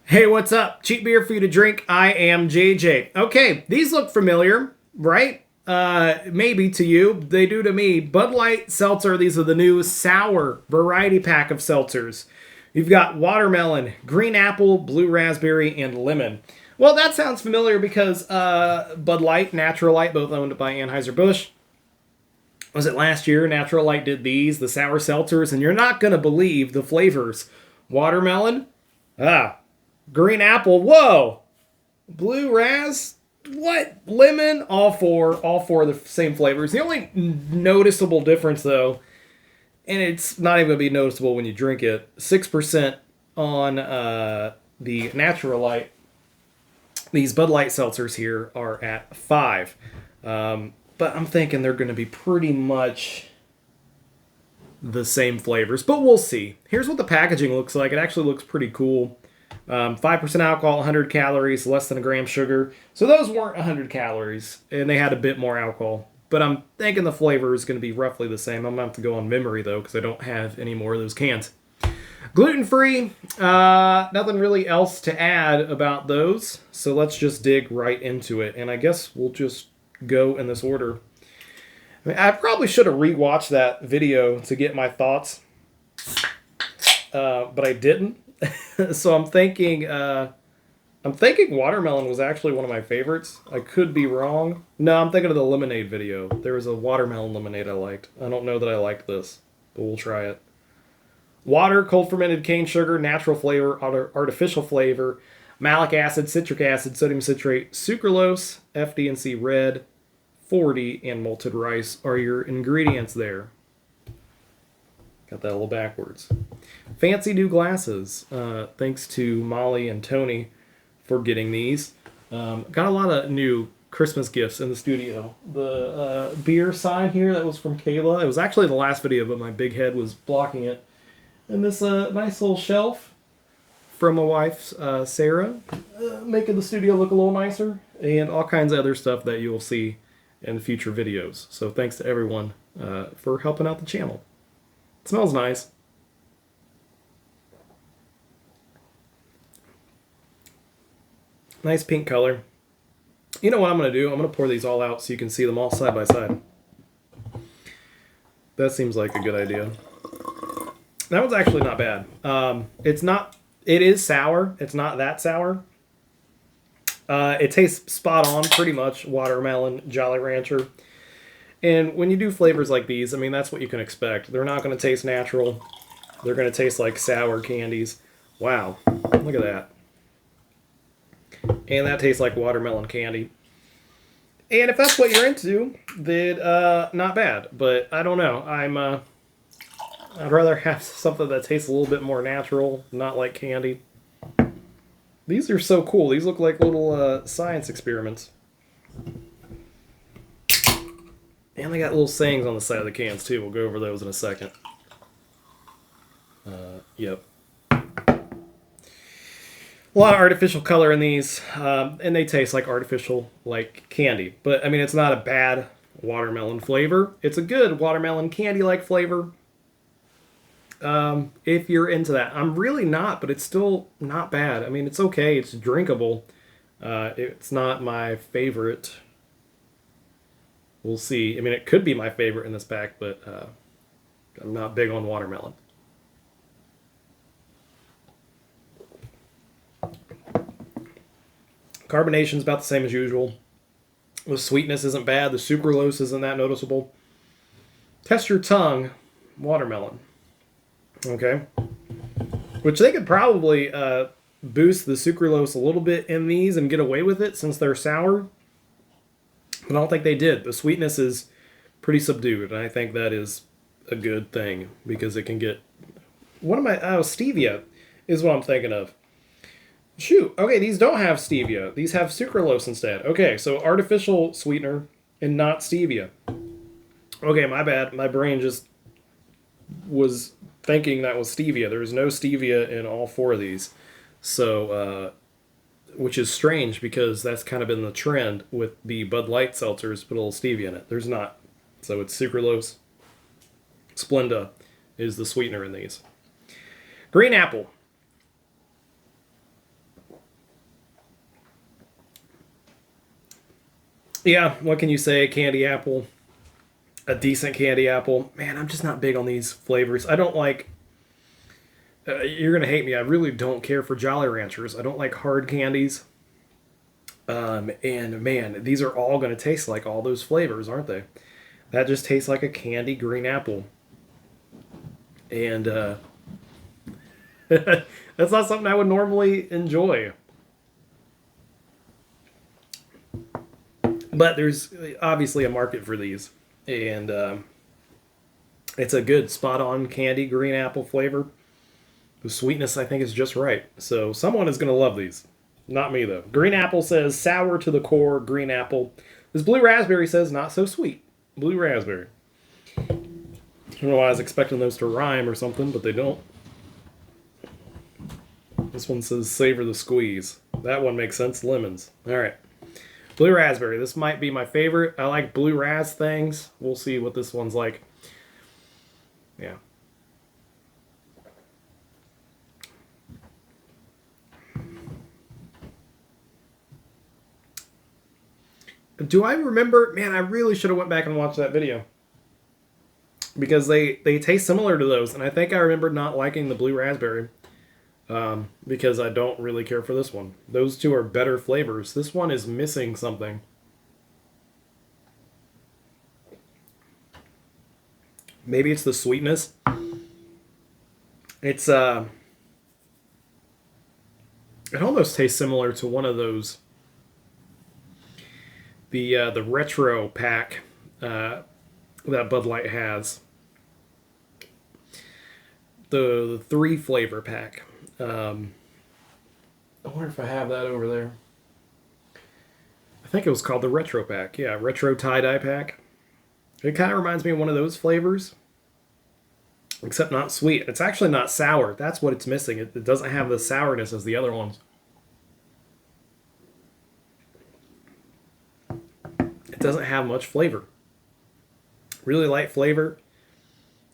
Hey, what's up? Cheap beer for you to drink. I am JJ. Okay, these look familiar, right? Maybe to you. They do to me. Bud Light Seltzer. These are the new sour variety pack of seltzers. You've got watermelon, green apple, blue raspberry, and lemon. Well, that sounds familiar because Bud Light, Natural Light, both owned by Anheuser-Busch. Was it last year? Natural Light did these, the sour seltzers, and you're not going to believe the flavors. Watermelon, green apple, whoa! Blue ras, what? Lemon, all four of the same flavors. The only noticeable difference, though, and it's not even going to be noticeable when you drink it, 6% on the Natural Light. These Bud Light seltzers here are at 5. But I'm thinking they're going to be pretty much the same flavors, but we'll see. Here's what the packaging looks like. It actually looks pretty cool. 5% alcohol, 100 calories, less than a gram sugar. So those weren't 100 calories, and they had a bit more alcohol. But I'm thinking the flavor is going to be roughly the same. I'm going to have to go on memory, though, because I don't have any more of those cans. Gluten-free, nothing really else to add about those. So let's just dig right into it. And I guess we'll just go in this order. I probably should have rewatched that video to get my thoughts, but I didn't. So I'm thinking watermelon was actually one of my favorites. I could be wrong. No, I'm thinking of the lemonade video. There was a watermelon lemonade I liked. I don't know that I liked this, but we'll try it. Water, cold fermented cane sugar, natural flavor, artificial flavor, malic acid, citric acid, sodium citrate, sucralose, FD&C red, 40, and malted rice are your ingredients there. Got that a little backwards. Fancy new glasses. Thanks to Molly and Tony for getting these. Got a lot of new Christmas gifts in the studio. The beer sign here, that was from Kayla. It was actually the last video, but my big head was blocking it. And this nice little shelf from my wife, Sarah, making the studio look a little nicer. And all kinds of other stuff that you'll see in future videos. So thanks to everyone for helping out the channel. It smells nice. Nice pink color. You know what I'm going to do? I'm going to pour these all out so you can see them all side by side. That seems like a good idea. That one's actually not bad. It is sour. It's not that sour. It tastes spot on, pretty much, watermelon, Jolly Rancher. And when you do flavors like these, I mean, that's what you can expect. They're not going to taste natural. They're going to taste like sour candies. Wow, look at that. And that tastes like watermelon candy. And if that's what you're into, then not bad. But I don't know. I'd rather have something that tastes a little bit more natural, not like candy. These are so cool. These look like little science experiments. And they got little sayings on the side of the cans, too. We'll go over those in a second. Yep. A lot of artificial color in these, and they taste like artificial, like candy. But, I mean, it's not a bad watermelon flavor. It's a good watermelon candy-like flavor. If you're into that. I'm really not, but it's still not bad. I mean, it's okay. It's drinkable. It's not my favorite. We'll see. I mean, it could be my favorite in this pack, but I'm not big on watermelon. Carbonation's about the same as usual. The sweetness isn't bad. The sucralose isn't that noticeable. Test your tongue. Watermelon. Okay. Which they could probably boost the sucralose a little bit in these and get away with it since they're sour. But I don't think they did. The sweetness is pretty subdued, and I think that is a good thing because it can get... stevia is what I'm thinking of. Shoot. Okay, these don't have stevia. These have sucralose instead. Okay, so artificial sweetener and not stevia. Okay, my bad. My brain just was thinking that was stevia. There's no stevia in all 4 of these. So, which is strange because that's kind of been the trend with the Bud Light seltzers, put a little stevia in it. There's not. So it's sucralose. Splenda is the sweetener in these. Green apple. Yeah, what can you say? A candy apple, a decent candy apple. Man, I'm just not big on these flavors. I don't like. You're gonna hate me. I really don't care for Jolly Ranchers. I don't like hard candies. And man, these are all gonna taste like all those flavors, aren't they? That just tastes like a candy green apple. And that's not something I would normally enjoy. But there's obviously a market for these. And it's a good spot on candy green apple flavor. The sweetness, I think, is just right. So someone is going to love these. Not me, though. Green apple says sour to the core, green apple. This blue raspberry says not so sweet. Blue raspberry. I don't know why I was expecting those to rhyme or something, but they don't. This one says savor the squeeze. That one makes sense. Lemons. All right. Blue raspberry. This might be my favorite. I like blue ras things. We'll see what this one's like. Yeah. Do I remember? Man, I really should have went back and watched that video. Because they taste similar to those. And I think I remember not liking the blue raspberry. Because I don't really care for this one. Those two are better flavors. This one is missing something. Maybe it's the sweetness. It's it almost tastes similar to one of those the retro pack that Bud Light has. The 3 flavor pack. I wonder if I have that over there. I think it was called the retro pack. Yeah, retro tie-dye pack. It kind of reminds me of one of those flavors. Except not sweet. It's actually not sour. That's what it's missing. It doesn't have the sourness as the other ones. It doesn't have much flavor. Really light flavor.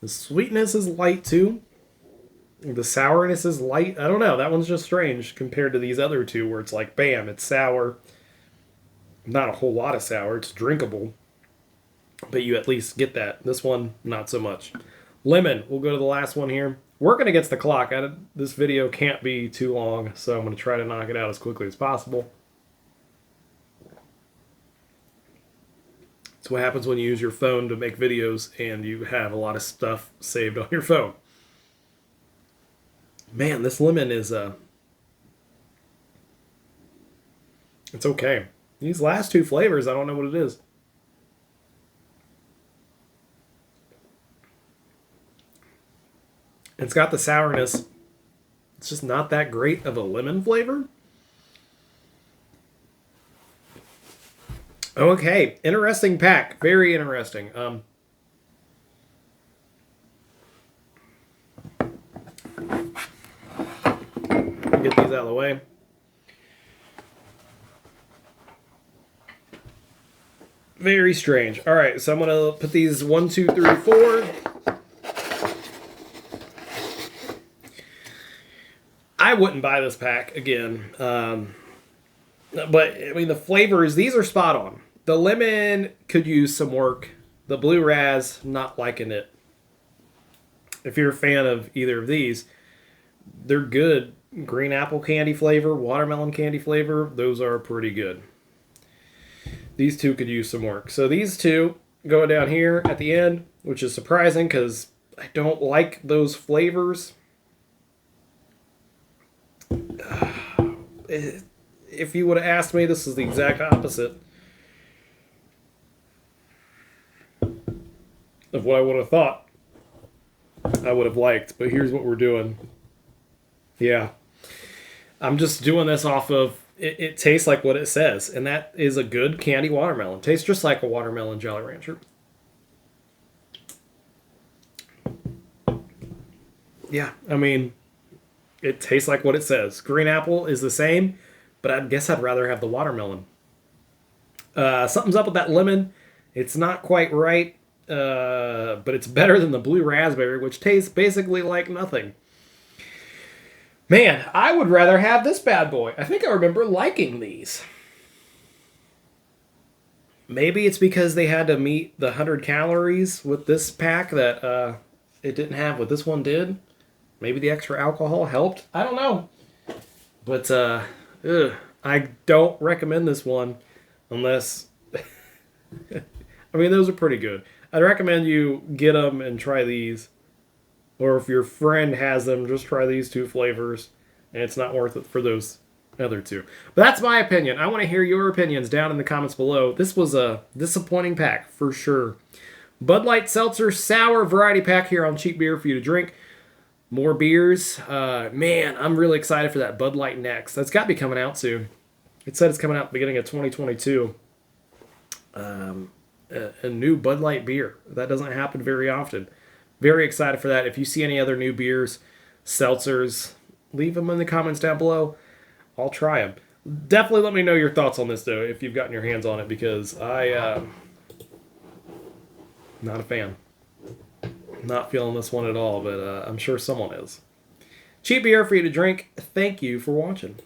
The sweetness is light too. The sourness is light. I don't know. That one's just strange compared to these other two where it's like, bam, it's sour. Not a whole lot of sour. It's drinkable. But you at least get that. This one, not so much. Lemon. We'll go to the last one here. Working against the clock. This video can't be too long, so I'm going to try to knock it out as quickly as possible. It's what happens when you use your phone to make videos and you have a lot of stuff saved on your phone. Man, this lemon is it's okay. These last 2 flavors, I don't know what it is. It's got the sourness. It's just not that great of a lemon flavor. Okay, interesting pack. Very interesting. Get these out of the way. Very strange. All right, so I'm gonna put these 1, 2, 3, 4. I wouldn't buy this pack again. But I mean, the flavors, these are spot on. The lemon could use some work. The blue raz, not liking it. If you're a fan of either of these, they're good. Green apple candy flavor, watermelon candy flavor, those are pretty good. These 2 could use some work. So these 2 go down here at the end, which is surprising because I don't like those flavors. If you would have asked me, this is the exact opposite of what I would have thought I would have liked. But here's what we're doing. Yeah. I'm just doing this off of, it tastes like what it says. And that is a good candy watermelon. Tastes just like a watermelon Jolly Rancher. Yeah, I mean, it tastes like what it says. Green apple is the same, but I guess I'd rather have the watermelon. Something's up with that lemon. It's not quite right, but it's better than the blue raspberry, which tastes basically like nothing. Man, I would rather have this bad boy. I think I remember liking these. Maybe it's because they had to meet the 100 calories with this pack that it didn't have what this one did. Maybe the extra alcohol helped. I don't know. But I don't recommend this one unless. I mean, those are pretty good. I'd recommend you get them and try these. Or if your friend has them, just try these two flavors. And it's not worth it for those other two. But that's my opinion. I want to hear your opinions down in the comments below. This was a disappointing pack for sure. Bud Light Seltzer Sour Variety Pack here on Cheap Beer for you to drink. More beers. Man, I'm really excited for that Bud Light next. That's got to be coming out soon. It said it's coming out at the beginning of 2022. A new Bud Light beer. That doesn't happen very often. Very excited for that. If you see any other new beers, seltzers, leave them in the comments down below. I'll try them. Definitely let me know your thoughts on this, though, if you've gotten your hands on it, because not a fan. Not feeling this one at all, but I'm sure someone is. Cheap beer for you to drink. Thank you for watching.